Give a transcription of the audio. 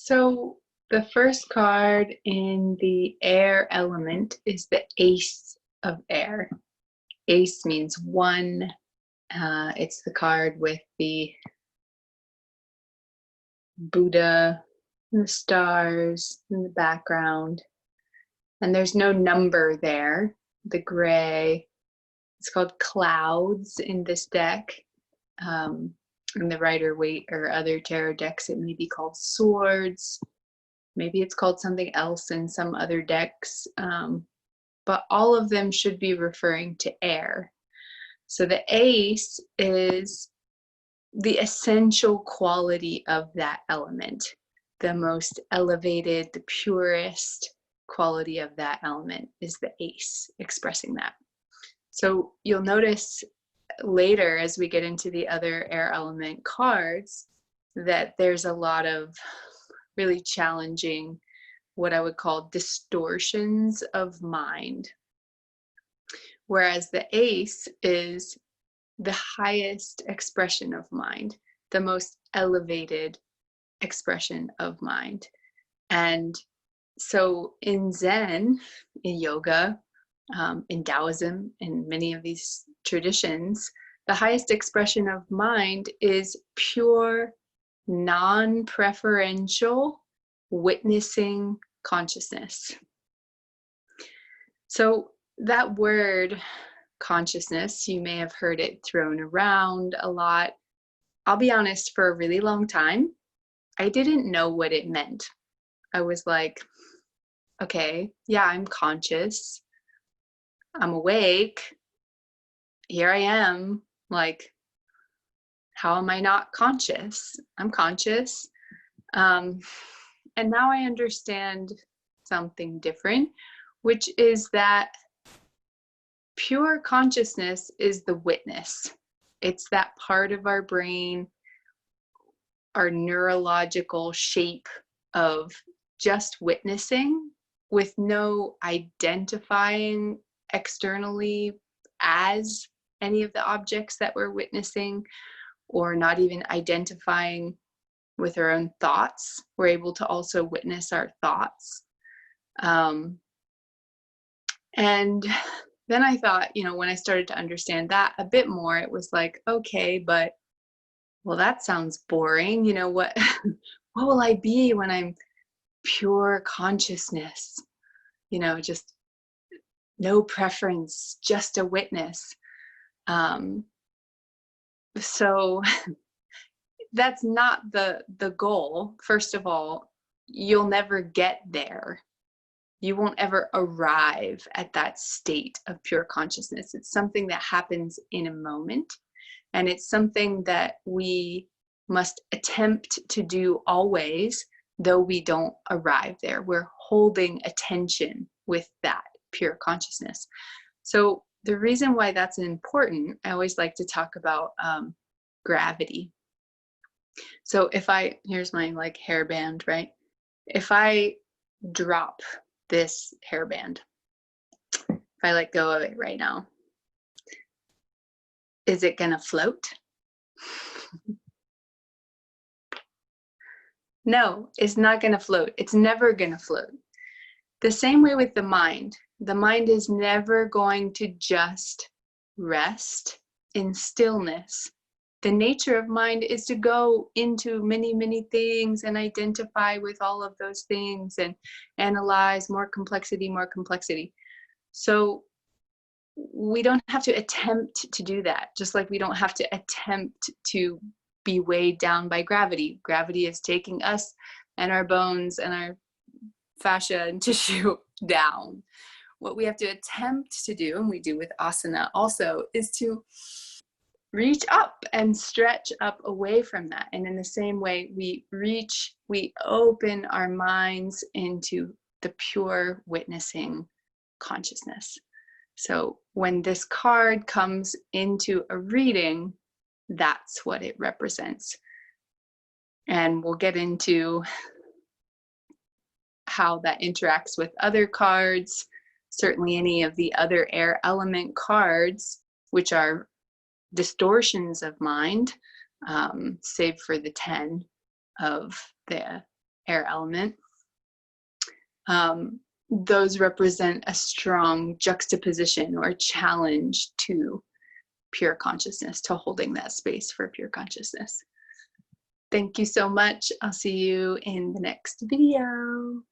So the first card in the air element is the Ace of Air. Ace means one. It's the card with the Buddha and the stars in the background. And there's no number there. The gray, it's called clouds in this deck. In the Rider-Waite or other tarot decks, it may be called swords. Maybe it's called something else in some other decks. But all of them should be referring to air. So the ace is the essential quality of that element, the most elevated, the purest quality of that element is the ace, expressing that. So you'll notice later as we get into the other air element cards that there's a lot of really challenging, what I would call distortions of mind. Whereas the ace is the highest expression of mind, the most elevated expression of mind. And so in Zen, in yoga, in Taoism, in many of these traditions, the highest expression of mind is pure, non-preferential witnessing consciousness. So that word consciousness, you may have heard it thrown around a lot. I'll be honest, for a really long time, I didn't know what it meant. I was like, okay, yeah, I'm conscious. I'm awake. Here I am. Like, how am I not conscious? I'm conscious. And now I understand something different, which is that pure consciousness is the witness. It's that part of our brain, our neurological shape of just witnessing with no identifying externally as any of the objects that we're witnessing, or not even identifying with our own thoughts. We're able to also witness our thoughts. And then I thought, when I started to understand that a bit more, it was like, okay, but well, that sounds boring. What will I be when I'm pure consciousness? Just no preference, just a witness. So that's not the goal. First of all, you'll never get there. You won't ever arrive at that state of pure consciousness. It's something that happens in a moment, and it's something that we must attempt to do always, though we don't arrive there. We're holding attention with that pure consciousness. So the reason why that's important, I always like to talk about gravity. So here's my hairband, right? If I drop this hairband, if I let go of it right now, is it gonna float? No, it's not gonna float. It's never gonna float. The same way with the mind. The mind is never going to just rest in stillness. The nature of mind is to go into many, many things and identify with all of those things and analyze more complexity. So we don't have to attempt to do that, just like we don't have to attempt to be weighed down by gravity. Gravity is taking us and our bones and our fascia and tissue down. What we have to attempt to do, and we do with asana also, is to reach up and stretch up away from that. And in the same way, we open our minds into the pure witnessing consciousness. So when this card comes into a reading, that's what it represents. And we'll get into how that interacts with other cards, certainly any of the other air element cards, which are distortions of mind, save for the 10 of the air element. Those represent a strong juxtaposition or challenge to pure consciousness, to holding that space for pure consciousness. Thank you so much. I'll see you in the next video.